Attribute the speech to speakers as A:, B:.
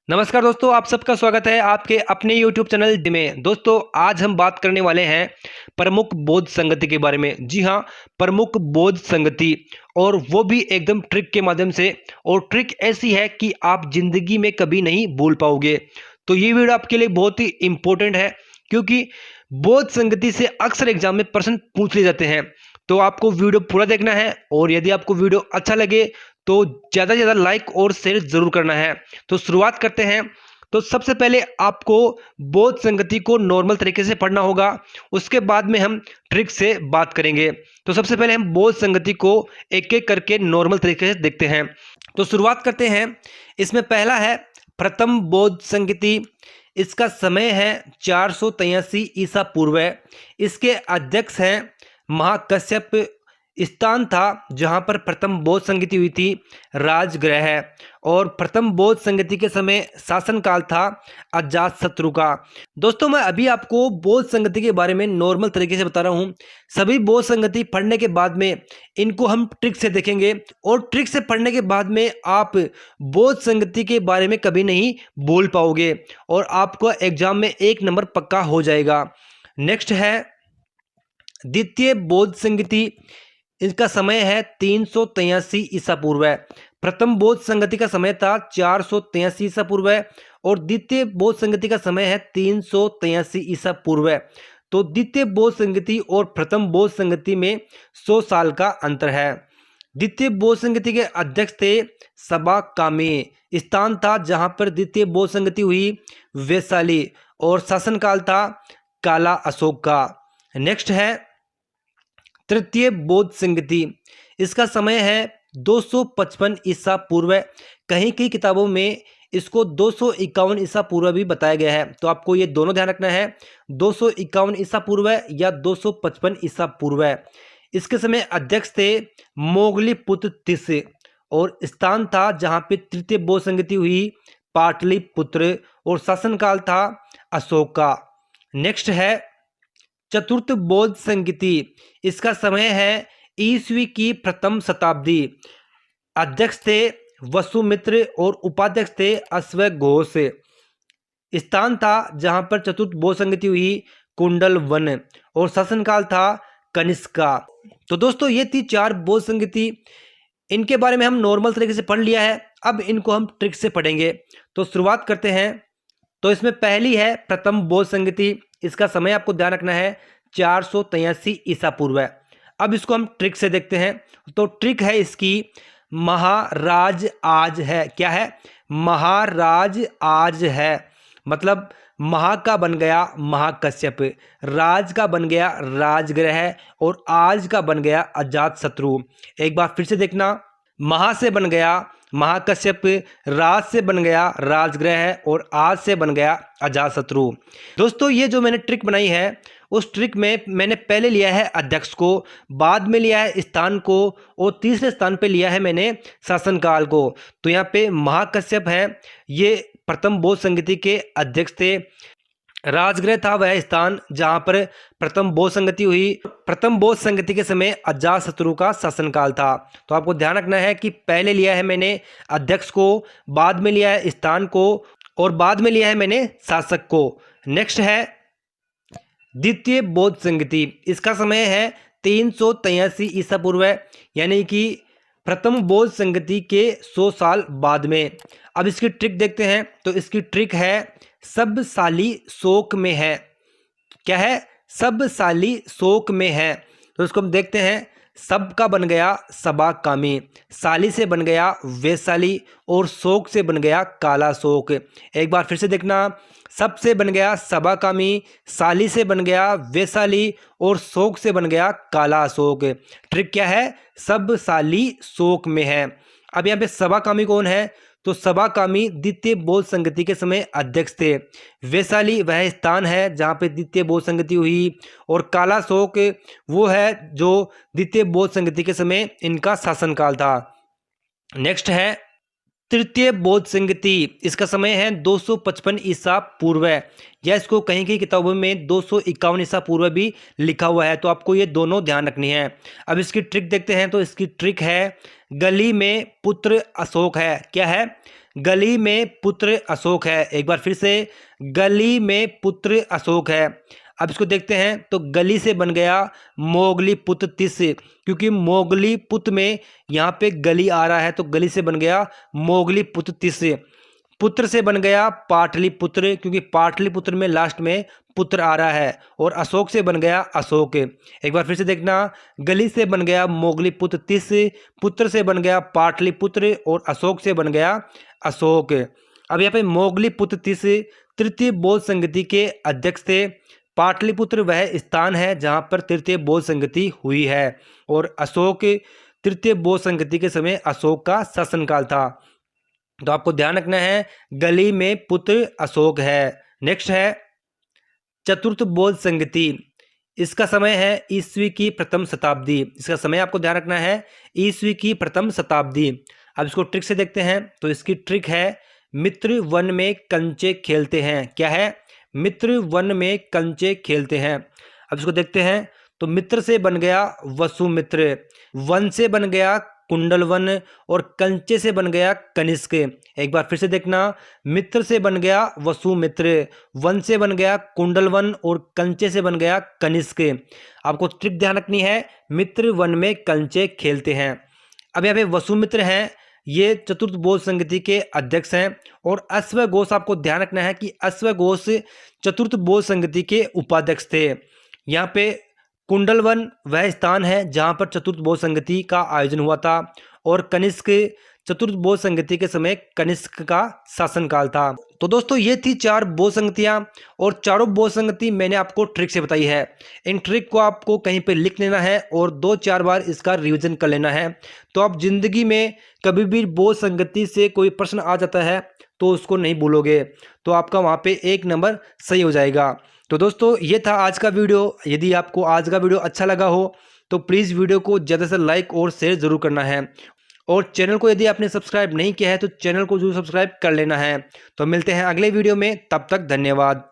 A: नमस्कार दोस्तों, आप सबका स्वागत है आपके अपने YouTube चैनल में। दोस्तों, आज हम बात करने वाले हैं प्रमुख बौद्ध संगति के बारे में। जी हाँ, प्रमुख बौद्ध संगति, और वो भी एकदम ट्रिक के माध्यम से। और ट्रिक ऐसी है कि आप जिंदगी में कभी नहीं भूल पाओगे। तो ये वीडियो आपके लिए बहुत ही इंपॉर्टेंट है, क्योंकि बौद्ध संगति से अक्सर एग्जाम में प्रश्न पूछ लिए जाते हैं। तो आपको वीडियो पूरा देखना है, और यदि आपको वीडियो अच्छा लगे तो ज़्यादा से ज़्यादा लाइक और शेयर जरूर करना है। तो शुरुआत करते हैं। तो सबसे पहले आपको बौद्ध संगति को नॉर्मल तरीके से पढ़ना होगा, उसके बाद में हम ट्रिक से बात करेंगे। तो सबसे पहले हम बौद्ध संगति को एक एक करके नॉर्मल तरीके से देखते हैं। तो शुरुआत करते हैं। इसमें पहला है प्रथम बौद्ध संगति। इसका समय है 483 ईसा पूर्व। इसके अध्यक्ष हैं महाकश्यप। स्थान था जहां पर प्रथम बौद्ध संगति हुई थी, राजगृह है। और प्रथम बौद्ध संगति के समय शासनकाल था अजातशत्रु का। दोस्तों, मैं अभी आपको बौद्ध संगति के बारे में नॉर्मल तरीके से बता रहा हूं। सभी बौद्ध संगति पढ़ने के बाद में इनको हम ट्रिक से देखेंगे, और ट्रिक से पढ़ने के बाद में आप बौद्ध संगति के बारे में कभी नहीं भूल पाओगे, और आपको एग्जाम में 1 नंबर पक्का हो जाएगा। नेक्स्ट है द्वितीय बौद्ध संगति। इसका समय है 383 ईसा पूर्व। प्रथम बौद्ध संगति का समय था 483 ईसा पूर्व, और द्वितीय बौद्ध संगति का समय है 383 ईसा पूर्व। तो द्वितीय बौद्ध संगति और प्रथम बौद्ध संगति में 100 साल का अंतर है। द्वितीय बौद्ध संगति के अध्यक्ष थे सबा कामी। स्थान था जहां पर द्वितीय बौद्ध संगति हुई, वैशाली। और शासनकाल था काला अशोक का। नेक्स्ट है तृतीय बौद्ध संगति। इसका समय है 255 ईसा पूर्व। कहीं कहीं किताबों में इसको 251 ईसा पूर्व भी बताया गया है, तो आपको ये दोनों ध्यान रखना है, 251 ईसा पूर्व या 255 ईसा पूर्व। इसके समय अध्यक्ष थे मोगलीपुत्र तिस, और स्थान था जहां पे तृतीय बौद्ध संगति हुई, पाटलिपुत्र। और शासनकाल था अशोक का। नेक्स्ट है चतुर्थ बौद्ध संगति। इसका समय है ईस्वी की प्रथम शताब्दी। अध्यक्ष थे वसुमित्र और उपाध्यक्ष थे अश्वघोष। स्थान था जहां पर चतुर्थ बौद्ध संगति हुई, कुंडल वन। और शासनकाल था कनिष्क का। तो दोस्तों, ये थी 4 बौद्ध संगति। इनके बारे में हम नॉर्मल तरीके से पढ़ लिया है, अब इनको हम ट्रिक से पढ़ेंगे। तो शुरुआत करते हैं। तो इसमें पहली है प्रथम बौद्ध संगति। इसका समय आपको ध्यान रखना है 483 ईसा पूर्व। अब इसको हम ट्रिक से देखते हैं। तो ट्रिक है इसकी महाराज आज है। क्या है? महाराज आज है। मतलब महा का बन गया महाकश्यप, राज का बन गया राजगृह, और आज का बन गया अजातशत्रु। एक बार फिर से देखना, महा से बन गया महाकश्यप, राज से बन गया राजगृह, और आज से बन गया अजातशत्रु। दोस्तों, ये जो मैंने ट्रिक बनाई है, उस ट्रिक में मैंने पहले लिया है अध्यक्ष को, बाद में लिया है स्थान को, और तीसरे स्थान पे लिया है मैंने शासनकाल को। तो यहाँ पे महाकश्यप है, ये प्रथम बौद्ध संगति के अध्यक्ष थे। राजगृह था वह स्थान जहां पर प्रथम बौद्ध संगति हुई। प्रथम बौद्ध संगति के समय अजातशत्रु का शासनकाल था। तो आपको ध्यान रखना है कि पहले लिया है मैंने अध्यक्ष को, बाद में लिया है स्थान को, और बाद में लिया है मैंने शासक को। नेक्स्ट है द्वितीय बौद्ध संगति। इसका समय है 383 ईसा पूर्व, यानी कि प्रथम बौद्ध संगति के 100 साल बाद में। अब इसकी ट्रिक देखते हैं। तो इसकी ट्रिक है सब साली शोक में है। क्या है? सब साली शोक में है। तो इसको हम देखते हैं। सब का बन गया सबा कामी, साली से बन गया वैशाली, और शोक से बन गया काला शोक। एक बार फिर से देखना, सब से बन गया सबा कामी, साली से बन गया वैशाली, और शोक से बन गया काला शोक। ट्रिक क्या है? सब साली शोक में है। अब यहाँ पे सबा कामी कौन है? तो सबा कामी द्वितीय बौद्ध संगति के समय अध्यक्ष थे। वैशाली वह स्थान है जहाँ पे द्वितीय बौद्ध संगति हुई, और काला शोक वो है जो द्वितीय बौद्ध संगति के समय इनका शासनकाल था। नेक्स्ट है तृतीय बौद्ध संगति। इसका समय है 255 ईसा पूर्व, या इसको कहीं कहीं किताबों में 251 ईसा पूर्व भी लिखा हुआ है। तो आपको ये दोनों ध्यान रखनी है। अब इसकी ट्रिक देखते हैं। तो इसकी ट्रिक है गली में पुत्र अशोक है। क्या है? गली में पुत्र अशोक है। एक बार फिर से, गली में पुत्र अशोक है। अब इसको देखते हैं तो गली से बन गया मोगली पुत्र तिस, क्योंकि मोगली पुत्र में यहाँ पे गली आ रहा है तो गली से बन गया मोगली पुत्र तिस। पुत्र से बन गया पाटलिपुत्र, क्योंकि पाटलिपुत्र में लास्ट में पुत्र आ रहा है। और अशोक से बन गया अशोक। एक बार फिर से देखना, गली से बन गया मोगली पुत्र तिस, पुत्र से बन गया पाटलिपुत्र और अशोक से बन गया अशोक। अब यहाँ पे मोगली पुत्र तिस तृतीय बौद्ध संगति के अध्यक्ष थे। पाटलिपुत्र वह स्थान है जहाँ पर तृतीय बौद्ध संगति हुई है। और अशोक, तृतीय बौद्ध संगति के समय अशोक का शासनकाल था। तो आपको ध्यान रखना है, गली में पुत्र अशोक है। नेक्स्ट है चतुर्थ बौद्ध संगति। इसका समय है ईस्वी की प्रथम शताब्दी। इसका समय आपको ध्यान रखना है ईस्वी की प्रथम शताब्दी। अब इसको ट्रिक से देखते हैं तो इसकी ट्रिक है मित्र वन में कंचे खेलते हैं। क्या है? मित्र वन में कंचे खेलते हैं। अब इसको देखते हैं तो मित्र से बन गया वसुमित्र, वन से बन गया कुंडल वन और कंचे से बन गया कनिष्क। एक बार फिर से देखना, मित्र से बन गया वसुमित्र, वन से बन गया कुंडल वन और कंचे से बन गया कनिष्क। आपको ट्रिक ध्यान रखनी है, मित्र वन में कंचे खेलते हैं। अब यहाँ पे वसुमित्र हैं, ये चतुर्थ बौद्ध संगति के अध्यक्ष हैं। और अश्वघोष, आपको ध्यान रखना है कि अश्वघोष चतुर्थ बौद्ध संगति के उपाध्यक्ष थे। यहाँ पे कुंडलवन वह स्थान है जहाँ पर चतुर्थ बौद्ध संगति का आयोजन हुआ था। और कनिष्क, चतुर्थ बौद्ध संगति के समय कनिष्क का शासनकाल था। तो दोस्तों ये थी 4 बौद्ध संगतियाँ और चारों बौद्ध संगति मैंने आपको ट्रिक से बताई है। इन ट्रिक को आपको कहीं पे लिख लेना है और 2-4 बार इसका रिवीजन कर लेना है। तो आप जिंदगी में कभी भी बौद्ध संगति से कोई प्रश्न आ जाता है तो उसको नहीं भूलोगे, तो आपका वहाँ पे 1 नंबर सही हो जाएगा। तो दोस्तों ये था आज का वीडियो। यदि आपको आज का वीडियो अच्छा लगा हो तो प्लीज़ वीडियो को ज़्यादा से लाइक और शेयर ज़रूर करना है। और चैनल को यदि आपने सब्सक्राइब नहीं किया है तो चैनल को जरूर सब्सक्राइब कर लेना है। तो मिलते हैं अगले वीडियो में, तब तक धन्यवाद।